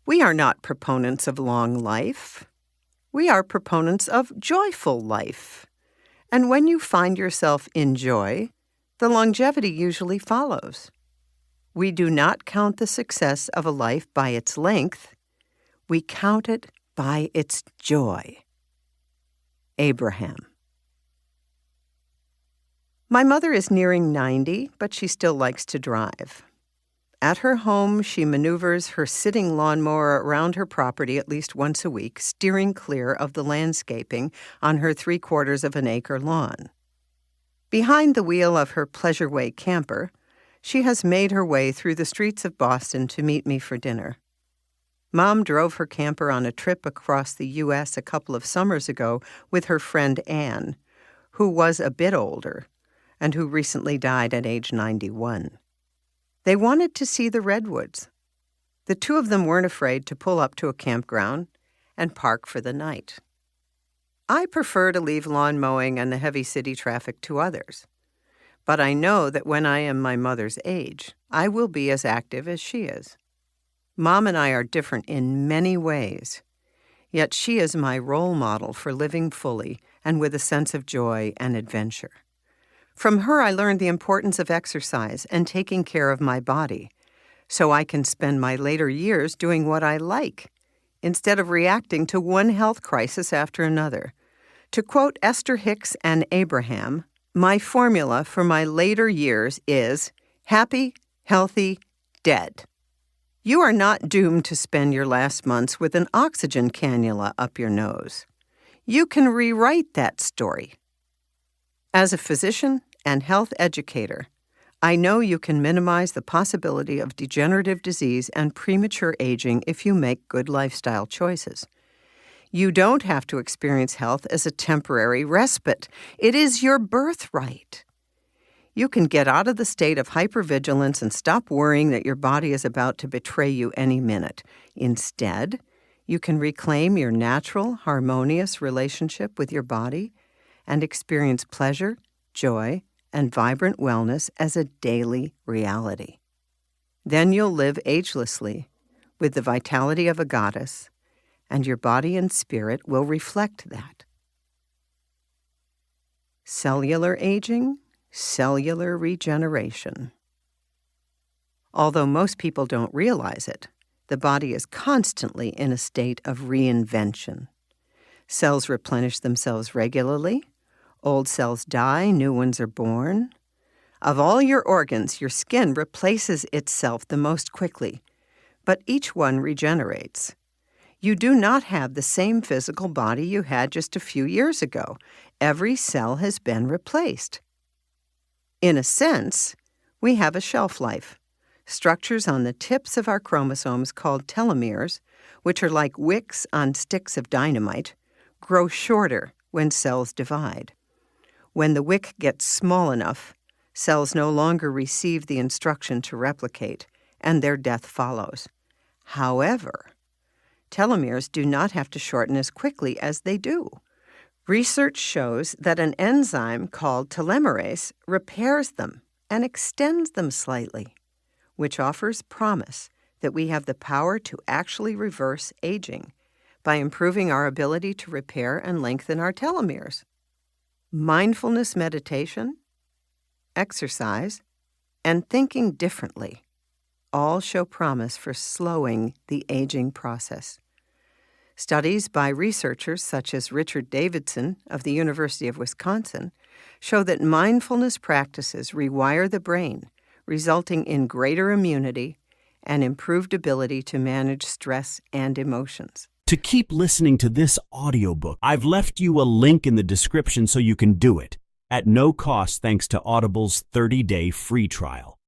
We are not proponents of long life. We are proponents of joyful life. And when you find yourself in joy, the longevity usually follows. We do not count the success of a life by its length. We count it by its joy. Abraham. My mother is nearing 90, but she still likes to drive. At her home, she maneuvers her sitting lawnmower around her property at least once a week, steering clear of the landscaping on her 3/4 of an acre lawn. Behind the wheel of her Pleasureway camper, she has made her way through the streets of Boston to meet me for dinner. Mom drove her camper on a trip across the U.S. a couple of summers ago with her friend Anne, who was a bit older and who recently died at age 91. They wanted to see the redwoods. The two of them weren't afraid to pull up to a campground and park for the night. I prefer to leave lawn mowing and the heavy city traffic to others. But I know that when I am my mother's age, I will be as active as she is. Mom and I are different in many ways, yet she is my role model for living fully and with a sense of joy and adventure. From her, I learned the importance of exercise and taking care of my body, so I can spend my later years doing what I like, instead of reacting to one health crisis after another. To quote Esther Hicks and Abraham, my formula for my later years is happy, healthy, dead. You are not doomed to spend your last months with an oxygen cannula up your nose. You can rewrite that story. As a physician and health educator, I know you can minimize the possibility of degenerative disease and premature aging if you make good lifestyle choices. You don't have to experience health as a temporary respite. It is your birthright. You can get out of the state of hypervigilance and stop worrying that your body is about to betray you any minute. Instead, you can reclaim your natural, harmonious relationship with your body and experience pleasure, joy, and vibrant wellness as a daily reality. Then you'll live agelessly with the vitality of a goddess, and your body and spirit will reflect that. Cellular aging, cellular regeneration. Although most people don't realize it, the body is constantly in a state of reinvention. Cells replenish themselves regularly. Old cells die, new ones are born. Of all your organs, your skin replaces itself the most quickly, but each one regenerates. You do not have the same physical body you had just a few years ago. Every cell has been replaced. In a sense, we have a shelf life. Structures on the tips of our chromosomes called telomeres, which are like wicks on sticks of dynamite, grow shorter when cells divide. When the wick gets small enough, cells no longer receive the instruction to replicate, and their death follows. However, telomeres do not have to shorten as quickly as they do. Research shows that an enzyme called telomerase repairs them and extends them slightly, which offers promise that we have the power to actually reverse aging by improving our ability to repair and lengthen our telomeres. Mindfulness meditation, exercise, and thinking differently all show promise for slowing the aging process. Studies by researchers such as Richard Davidson of the University of Wisconsin show that mindfulness practices rewire the brain, resulting in greater immunity and improved ability to manage stress and emotions. To keep listening to this audiobook, I've left you a link in the description so you can do it, at no cost thanks to Audible's 30-day free trial.